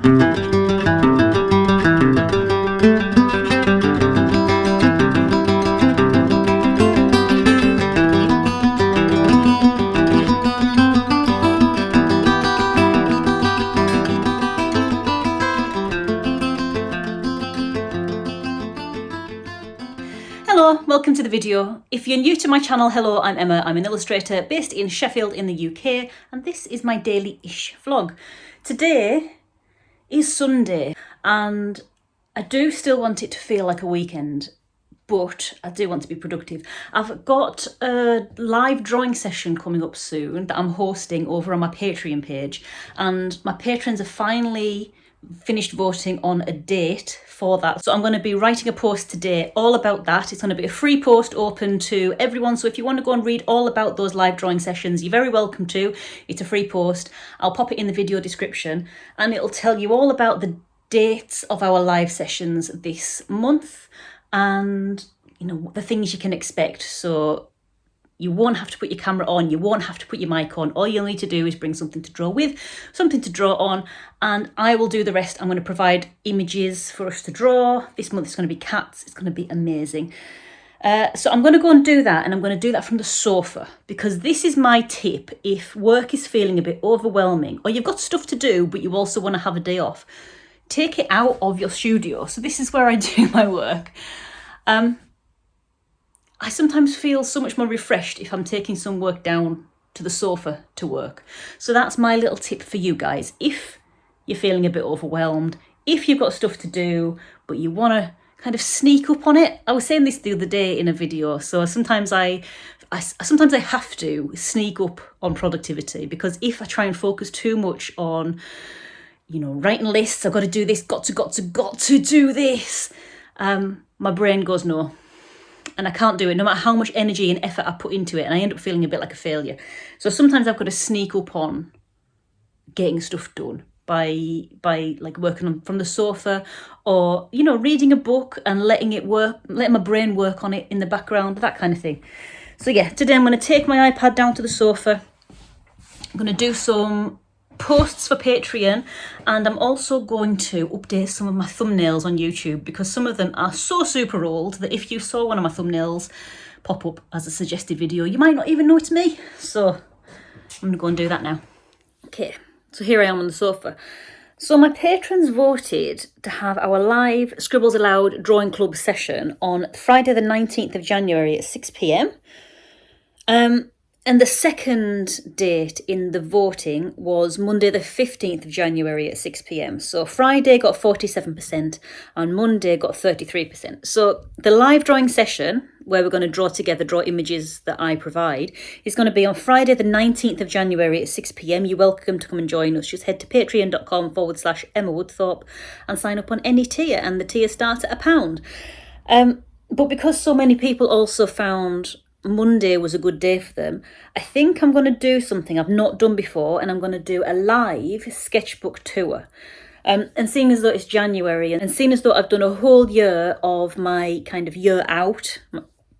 Hello, welcome to the video. If you're new to my channel, hello, I'm Emma. I'm an illustrator based in Sheffield in the UK, and this is my daily-ish vlog. Today is Sunday, and I do still want it to feel like a weekend, but I do want to be productive. I've got a live drawing session coming up soon that I'm hosting over on my Patreon page, and my patrons have finally finished voting on a date for that. So I'm going to be writing a post today all about that. It's going to be a free post open to everyone. So if you want to go and read all about those live drawing sessions, you're very welcome to. It's a free post. I'll pop it in the video description and it'll tell you all about the dates of our live sessions this month and, you know, the things you can expect. So you won't have to put your camera on, you won't have to put your mic on. All you'll need to do is bring something to draw with, something to draw on, and I will do the rest. I'm going to provide images for us to draw. This month it's going to be cats. It's going to be amazing. So I'm going to go and do that, and I'm going to do that from the sofa, because this is my tip if work is feeling a bit overwhelming, or you've got stuff to do, but you also want to have a day off. Take it out of your studio. So this is where I do my work. I sometimes feel so much more refreshed if I'm taking some work down to the sofa to work. So that's my little tip for you guys. If you're feeling a bit overwhelmed, if you've got stuff to do, but you want to kind of sneak up on it. I was saying this the other day in a video. So sometimes I have to sneak up on productivity, because if I try and focus too much on, you know, writing lists, I've got to do this, got to do this, my brain goes no. And I can't do it, no matter how much energy and effort I put into it, and I end up feeling a bit like a failure. So sometimes I've got to sneak up on getting stuff done by like working on from the sofa, or, you know, reading a book and letting my brain work on it in the background, that kind of thing. So yeah, today I'm going to take my iPad down to the sofa. I'm going to do some posts for Patreon, and I'm also going to update some of my thumbnails on YouTube, because some of them are so super old that if you saw one of my thumbnails pop up as a suggested video, you might not even know it's me. So I'm going to go and do that now. Okay, so here I am on the sofa. So my patrons voted to have our live Scribbles Aloud Drawing Club session on Friday the 19th of January at 6 p.m. And the second date in the voting was Monday the 15th of January at 6 p.m. So Friday got 47% and Monday got 33%. So the live drawing session, where we're going to draw images that I provide, is going to be on Friday the 19th of January at 6 p.m. You're welcome to come and join us. Just head to patreon.com/Emma Woodthorpe and sign up on any tier, and the tier starts at £1. But because so many people also found Monday was a good day for them, I think I'm going to do something I've not done before, and I'm going to do a live sketchbook tour. And seeing as though it's January, and seeing as though I've done a whole year of my kind of year out,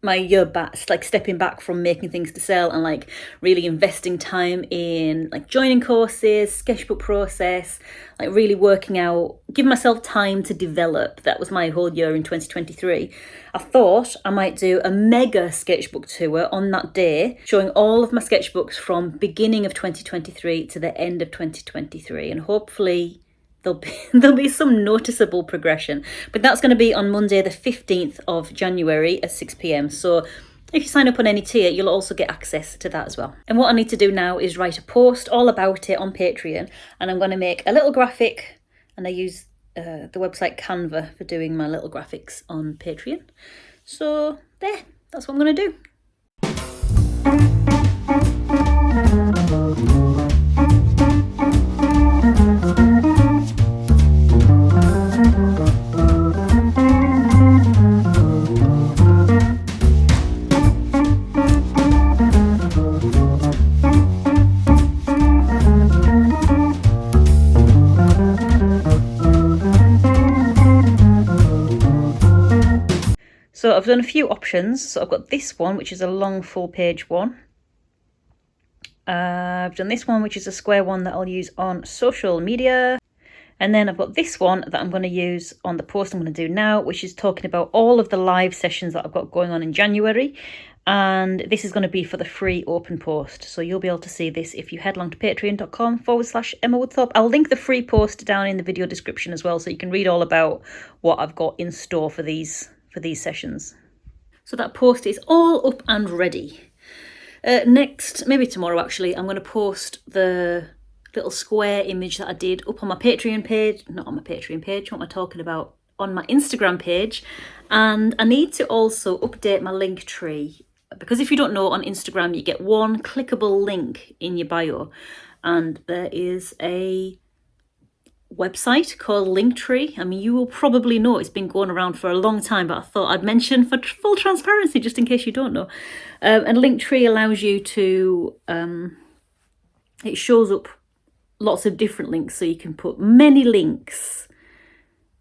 my year back, like stepping back from making things to sell and like really investing time in like joining courses, sketchbook process, like really working out, giving myself time to develop. That was my whole year in 2023. I thought I might do a mega sketchbook tour on that day, showing all of my sketchbooks from beginning of 2023 to the end of 2023, and hopefully there'll be some noticeable progression. But that's going to be on Monday the 15th of January at 6 p.m. So if you sign up on any tier, you'll also get access to that as well. And what I need to do now is write a post all about it on Patreon, and I'm going to make a little graphic, and I use the website Canva for doing my little graphics on Patreon. So there, that's what I'm going to do. So I've done a few options. So I've got this one, which is a long full page one. I've done this one, which is a square one that I'll use on social media. And then I've got this one that I'm going to use on the post I'm going to do now, which is talking about all of the live sessions that I've got going on in January. And this is going to be for the free open post. So you'll be able to see this if you head along to patreon.com/Emma Woodthorpe. I'll link the free post down in the video description as well, so you can read all about what I've got in store for these sessions. So that post is all up and ready. Next, maybe tomorrow actually, I'm going to post the little square image that I did up on my Patreon page. Not on my Patreon page, what am I talking about? On my Instagram page. And I need to also update my link tree, because if you don't know, on Instagram you get one clickable link in your bio, and there is a website called Linktree. I mean, you will probably know it's been going around for a long time, but I thought I'd mention for full transparency, just in case you don't know. And Linktree allows you to, it shows up lots of different links, so you can put many links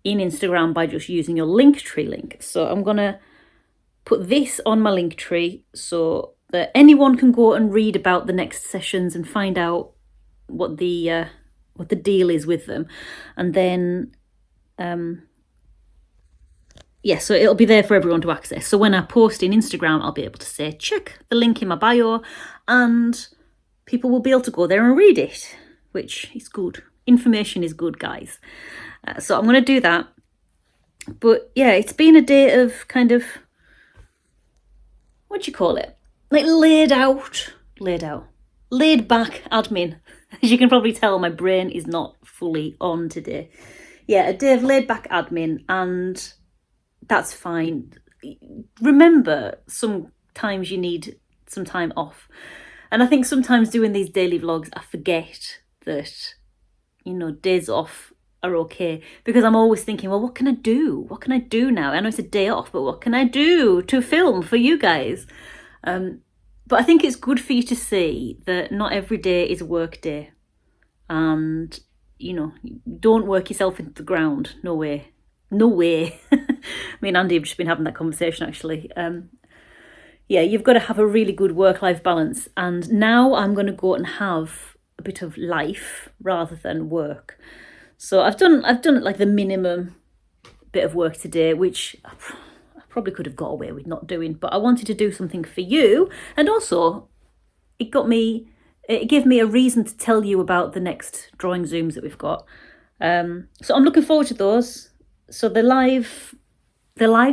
in Instagram by just using your Linktree link. So I'm gonna put this on my Linktree so that anyone can go and read about the next sessions and find out what the deal is with them. And then so it'll be there for everyone to access. So when I post in Instagram, I'll be able to say, check the link in my bio, and people will be able to go there and read it, which is good. Information is good, guys. So I'm going to do that. But yeah, it's been a day of kind of, what do you call it? Like laid back admin. As you can probably tell, my brain is not fully on today. Yeah, a day of laid back admin, and that's fine. Remember, sometimes you need some time off. And I think sometimes doing these daily vlogs, I forget that, days off are okay, because I'm always thinking, well, what can I do? What can I do now? I know it's a day off, but what can I do to film for you guys? But I think it's good for you to see that not every day is a work day, and don't work yourself into the ground. No way. Me and Andy have just been having that conversation actually. You've got to have a really good work-life balance, and now I'm going to go and have a bit of life rather than work. So I've done like the minimum bit of work today, which I probably could have got away with not doing, but I wanted to do something for you, and also it gave me a reason to tell you about the next drawing Zooms that we've got. So I'm looking forward to those. So the live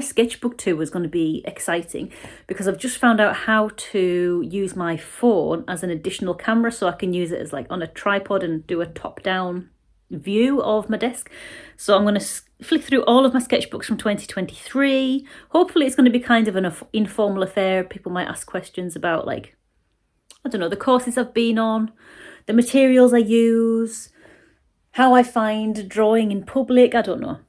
sketchbook tour is going to be exciting, because I've just found out how to use my phone as an additional camera, so I can use it as like on a tripod and do a top-down view of my desk. So I'm going to flick through all of my sketchbooks from 2023. Hopefully it's going to be kind of an informal affair. People might ask questions about, like, I don't know, the courses I've been on, the materials I use, how I find drawing in public. I don't know.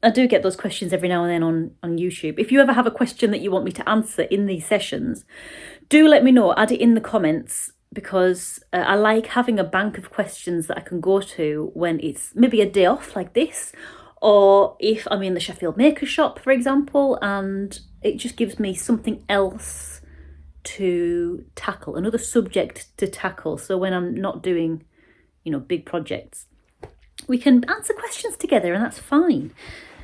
I do get those questions every now and then on YouTube. If you ever have a question that you want me to answer in these sessions, do let me know. Add it in the comments, because I like having a bank of questions that I can go to when it's maybe a day off like this, or if I'm in the Sheffield Maker Shop, for example, and it just gives me something else to tackle, another subject to tackle. So when I'm not doing, big projects, we can answer questions together, and that's fine.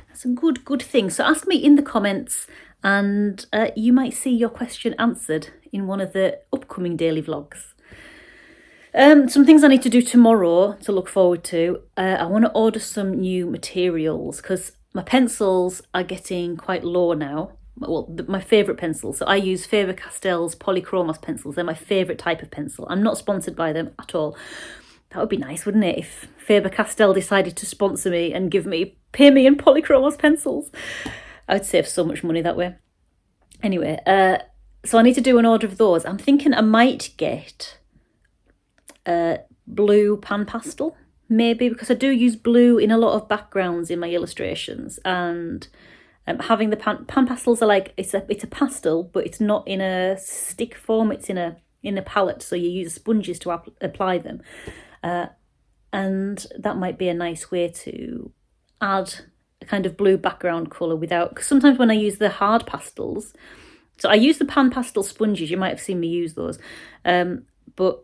That's a good thing. So ask me in the comments, and you might see your question answered in one of the upcoming daily vlogs. Some things I need to do tomorrow to look forward to. I want to order some new materials, because my pencils are getting quite low now. Well, my favourite pencils. So I use Faber-Castell's Polychromos pencils. They're my favourite type of pencil. I'm not sponsored by them at all. That would be nice, wouldn't it, if Faber-Castell decided to sponsor me and pay me in Polychromos pencils. I would save so much money that way. Anyway, so I need to do an order of those. I'm thinking I might get blue pan pastel, maybe, because I do use blue in a lot of backgrounds in my illustrations, and having the pan pastels are like, it's a pastel, but it's not in a stick form, it's in a palette, so you use sponges to apply them. And that might be a nice way to add a kind of blue background colour without, because sometimes when I use the hard pastels, so I use the pan pastel sponges, you might have seen me use those, but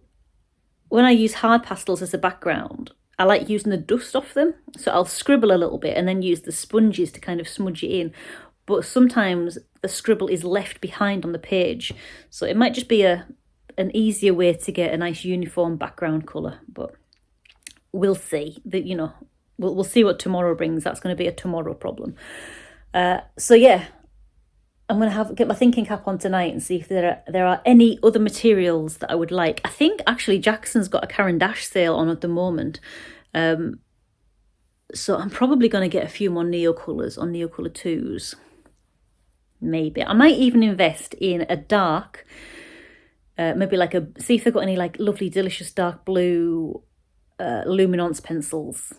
when I use hard pastels as a background, I like using the dust off them. So I'll scribble a little bit and then use the sponges to kind of smudge it in. But sometimes the scribble is left behind on the page. So it might just be an easier way to get a nice uniform background colour. But we'll see. We'll see what tomorrow brings. That's going to be a tomorrow problem. So yeah, I'm going to get my thinking cap on tonight and see if there are any other materials that I would like. I think actually Jackson's got a Caran d'Ache sale on at the moment. So I'm probably going to get a few more Neo colours on Neo Colour 2s. Maybe. I might even invest in a dark, maybe like see if they've got any like lovely, delicious dark blue luminance pencils.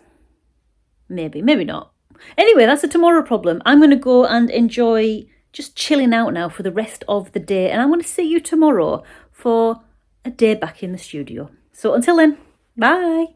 Maybe not. Anyway, that's a tomorrow problem. I'm going to go and enjoy just chilling out now for the rest of the day. And I'm going to see you tomorrow for a day back in the studio. So until then, bye.